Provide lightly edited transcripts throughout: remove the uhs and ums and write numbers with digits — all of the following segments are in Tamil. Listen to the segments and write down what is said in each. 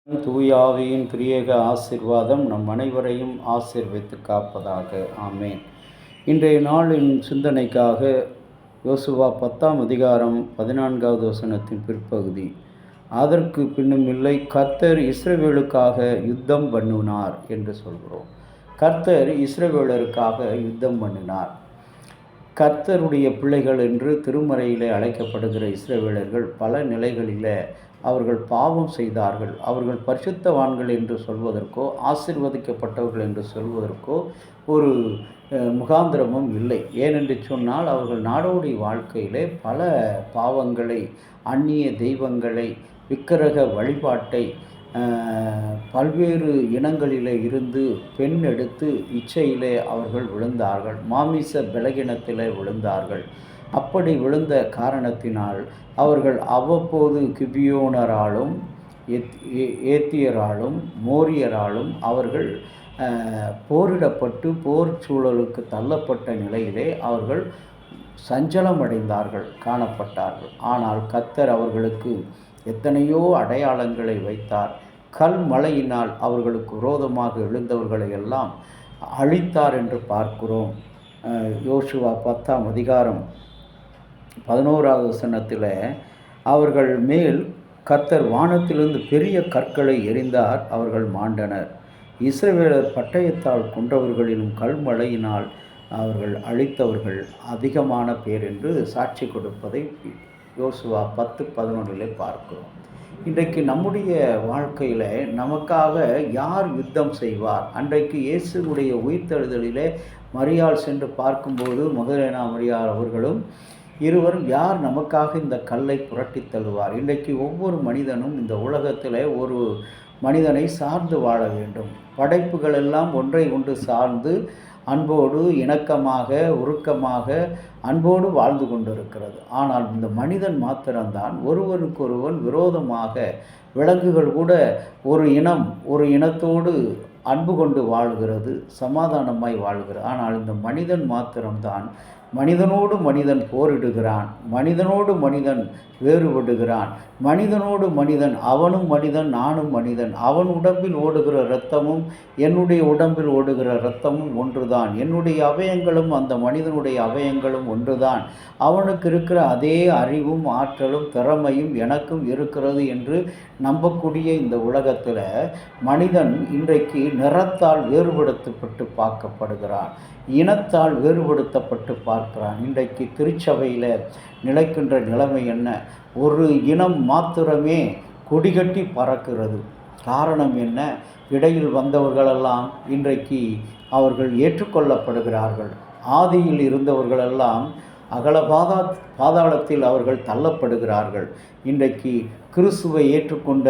தூயாவியின் திரியேக ஆசீர்வாதம் நம் அனைவரையும் ஆசீர்வதித்து காப்பதாக. ஆமேன். இன்றைய நாளின் சிந்தனைக்காக யோசுவா 10ஆம் அதிகாரம் 14வது வசனத்தின் பிற்பகுதி. அதற்கு பின்னும் இல்லை, கர்த்தர் இஸ்ரவேலுக்காக யுத்தம் பண்ணினார் என்று சொல்கிறோம். கர்த்தர் இஸ்ரவேலருக்காக யுத்தம் பண்ணினார். கர்த்தருடைய பிள்ளைகள் என்று திருமறையிலே அழைக்கப்படுகிற இஸ்ரவேலர்கள் பல நிலைகளில் அவர்கள் பாவம் செய்தார்கள். அவர்கள் பரிசுத்தவான்கள் என்று சொல்வதற்கோ ஆசீர்வதிக்கப்பட்டவர்கள் என்று சொல்வதற்கோ ஒரு முகாந்திரமும் இல்லை. ஏனென்று சொன்னால் அவர்கள் நாடோடி வாழ்க்கையிலே பல பாவங்களை, அந்நிய தெய்வங்களை, விக்கிரக வழிபாட்டை, பல்வேறு இனங்களிலே இருந்து பெண் எடுத்து இச்சையிலே அவர்கள் விழுந்தார்கள். மாமிச பலகீனத்திலே விழுந்தார்கள். அப்படி விழுந்த காரணத்தினால் அவர்கள் அவ்வப்போது கிபியோனராலும் ஏத்தியராலும் மோரியராலும் அவர்கள் போரிடப்பட்டு போர் சூழலுக்கு தள்ளப்பட்ட நிலையிலே அவர்கள் சஞ்சலமடைந்தார்கள், காணப்பட்டார்கள். ஆனால் கர்த்தர் அவர்களுக்கு எத்தனையோ அடையாளங்களை வைத்தார். கல் மழையினால் அவர்களுக்கு விரோதமாக எழுந்தவர்களை எல்லாம் அழித்தார் என்று பார்க்கிறோம். யோசுவா 10ஆம் அதிகாரம் 11வது வசனத்தில் அவர்கள் மேல் கர்த்தர் வானத்திலிருந்து பெரிய கற்களை எறிந்தார், அவர்கள் மாண்டனர். இஸ்ரவேலர் பட்டயத்தால் கொண்டவர்களிலும் கல்மழையினால் அவர்கள் அழித்தவர்கள் அதிகமான பேர் என்று சாட்சி கொடுப்பதை யோசுவா 10:11 பார்க்கிறோம். இன்றைக்கு நம்முடைய வாழ்க்கையில் நமக்காக யார் யுத்தம் செய்வார்? அன்றைக்கு இயேசுடைய உயிர்த்தெழுதலிலே மரியாள் சென்று பார்க்கும்போது மகதலேனா மரியாள் அவர்களும் இருவரும் யார் நமக்காக இந்த கல்லை புரட்டி தள்ளுவார்? இன்றைக்கு ஒவ்வொரு மனிதனும் இந்த உலகத்தில் ஒரு மனிதனை சார்ந்து வாழ வேண்டும். படைப்புகள் எல்லாம் ஒன்றை ஒன்று சார்ந்து அன்போடு இணக்கமாக உருக்கமாக அன்போடு வாழ்ந்து கொண்டிருக்கிறது. ஆனால் இந்த மனிதன் மாத்திரம்தான் ஒருவருக்கொருவன் விரோதமாக, விலங்குகள் கூட ஒரு இனத்தோடு அன்பு கொண்டு வாழ்கிறது, சமாதானமாய் வாழ்கிறது. ஆனால் இந்த மனிதன் மாத்திரம்தான் மனிதனோடு மனிதன் போரிடுகிறான், மனிதனோடு மனிதன் வேறுபடுகிறான், மனிதனோடு மனிதன், அவனும் மனிதன் நானும் மனிதன், அவன் உடம்பில் ஓடுகிற இரத்தமும் என்னுடைய உடம்பில் ஓடுகிற இரத்தமும் ஒன்றுதான், என்னுடைய அவயங்களும் அந்த மனிதனுடைய அவயங்களும் ஒன்றுதான், அவனுக்கு இருக்கிற அதே அறிவும் ஆற்றலும் திறமையும் எனக்கும் இருக்கிறது என்று நம்பக்கூடிய இந்த உலகத்தில் மனிதன் இன்றைக்கு நிறத்தால் வேறுபடுத்தப்பட்டு பார்க்கப்படுகிறான், இனத்தால் வேறுபடுத்தப்பட்டு பார்க்கிறான். இன்றைக்கு திருச்சபையில் நிலைக்கின்ற நிலைமை என்ன? ஒரு இனம் மாத்திரமே கொடிகட்டி பறக்கிறது. காரணம் என்ன? இடையில் வந்தவர்களெல்லாம் இன்றைக்கு அவர்கள் ஏற்றுக்கொள்ளப்படுகிறார்கள். ஆதியில் இருந்தவர்களெல்லாம் பாதாளத்தில் அவர்கள் தள்ளப்படுகிறார்கள். இன்றைக்கு கிறிஸ்துவை ஏற்றுக்கொண்ட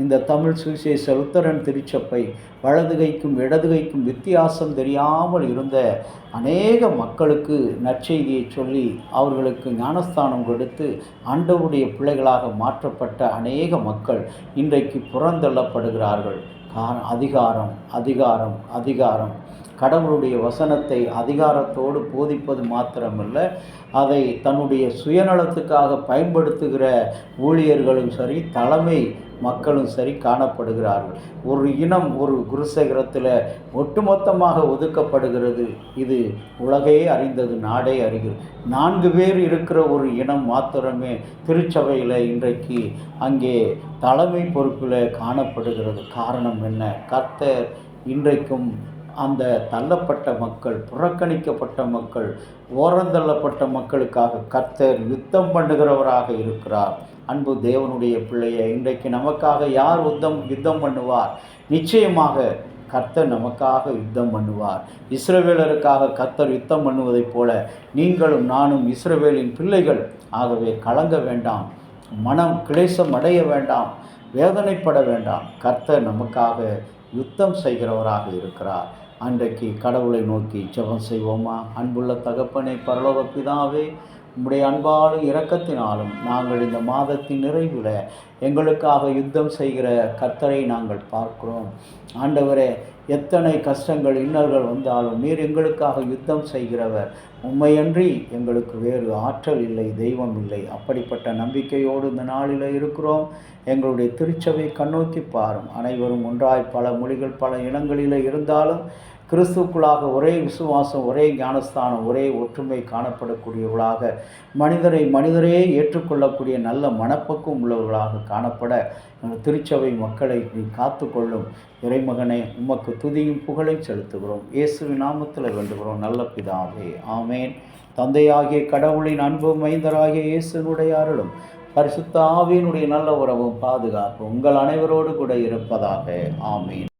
இந்த தமிழ் சுவிசேஷ லுத்தரன் திருச்சபை வலதுகைக்கும் இடதுகைக்கும் வித்தியாசம் தெரியாமல் இருந்த அநேக மக்களுக்கு நற்செய்தியை சொல்லி அவர்களுக்கு ஞானஸ்தானம் கொடுத்து ஆண்டவருடைய பிள்ளைகளாக மாற்றப்பட்ட அநேக மக்கள் இன்றைக்கு புறந்தள்ளப்படுகிறார்கள். அதிகாரம் அதிகாரம் அதிகாரம். கடவுளுடைய வசனத்தை அதிகாரத்தோடு போதிப்பது மாத்திரமல்ல, அதை தன்னுடைய சுயநலத்துக்காக பயன்படுத்துகிற ஊழியர்களும் சரி, தலைமை மக்களும் சரி காணப்படுகிறார்கள். ஒரு இனம் ஒரு குருசேகரத்தில் ஒட்டுமொத்தமாக ஒதுக்கப்படுகிறது. இது உலகே அறிந்தது, நாடே அறிகிறது. 4 பேர் இருக்கிற ஒரு இனம் மாத்திரமே திருச்சபையில் இன்றைக்கு அங்கே தலைமை பொறுப்பில் காணப்படுகிறது. காரணம் என்ன? கர்த்தர் இன்றைக்கும் அந்த தள்ளப்பட்ட மக்கள், புறக்கணிக்கப்பட்ட மக்கள், ஓரந்தள்ளப்பட்ட மக்களுக்காக கர்த்தர் யுத்தம் பண்ணுகிறவராக இருக்கிறார். அன்பு தேவனுடைய பிள்ளையை, இன்றைக்கு நமக்காக யார் யுத்தம் பண்ணுவார்? நிச்சயமாக கர்த்தர் நமக்காக யுத்தம் பண்ணுவார். இஸ்ரவேலருக்காக கர்த்தர் யுத்தம் பண்ணுவதைப் போல நீங்களும் நானும் இஸ்ரவேலின் பிள்ளைகள். ஆகவே கலங்க வேண்டாம், மனம் கிளேசம் அடைய வேண்டாம், வேதனைப்பட வேண்டாம். கர்த்தர் நமக்காக யுத்தம் செய்கிறவராக இருக்கிறார். அன்றைக்கு கடவுளை நோக்கி ஜெபம் செய்வோமா? அன்புள்ள தகப்பனே, பரலோக பிதாவே, உம்முடைய அன்பாலும் இரக்கத்தினாலும் நாங்கள் இந்த மாதத்தின் நிறைவில் எங்களுக்காக யுத்தம் செய்கிற கர்த்தரை நாங்கள் பார்க்கிறோம். ஆண்டவரே, எத்தனை கஷ்டங்கள் இன்னல்கள் வந்தாலும் நீர் எங்களுக்காக யுத்தம் செய்கிறவர். உம்மையன்றி எங்களுக்கு வேறு ஆற்றல் இல்லை, தெய்வம் இல்லை. அப்படிப்பட்ட நம்பிக்கையோடு இந்த நாளில் இருக்கிறோம். எங்களுடைய திருச்சபை கண்ணோக்கி பாரும். அனைவரும் ஒன்றாய் பல மொழிகள் பல இனங்களில் இருந்தாலும் கிறிஸ்துக்குள்ளாக ஒரே விசுவாசம், ஒரே ஞானஸ்தானம், ஒரே ஒற்றுமை காணப்படக்கூடியவர்களாக, மனிதரே ஏற்றுக்கொள்ளக்கூடிய நல்ல மனப்பக்குவம் உள்ளவர்களாக காணப்பட திருச்சபை மக்களை நீ காத்து கொள்ளும். இறைமகனே, உமக்கு துதியும் புகழை செலுத்துகிறோம். இயேசுவின் நாமத்தில் வேண்டுகிறோம் நல்ல பிதாவே, ஆமேன். தந்தையாகிய கடவுளின் அன்பும் மைந்தராகிய இயேசுனுடைய அருளும் பரிசுத்த ஆவியினுடைய நல்ல உறவும் பாதுகாப்பு உங்கள் அனைவரோடு கூட இருப்பதாக. ஆமேன்.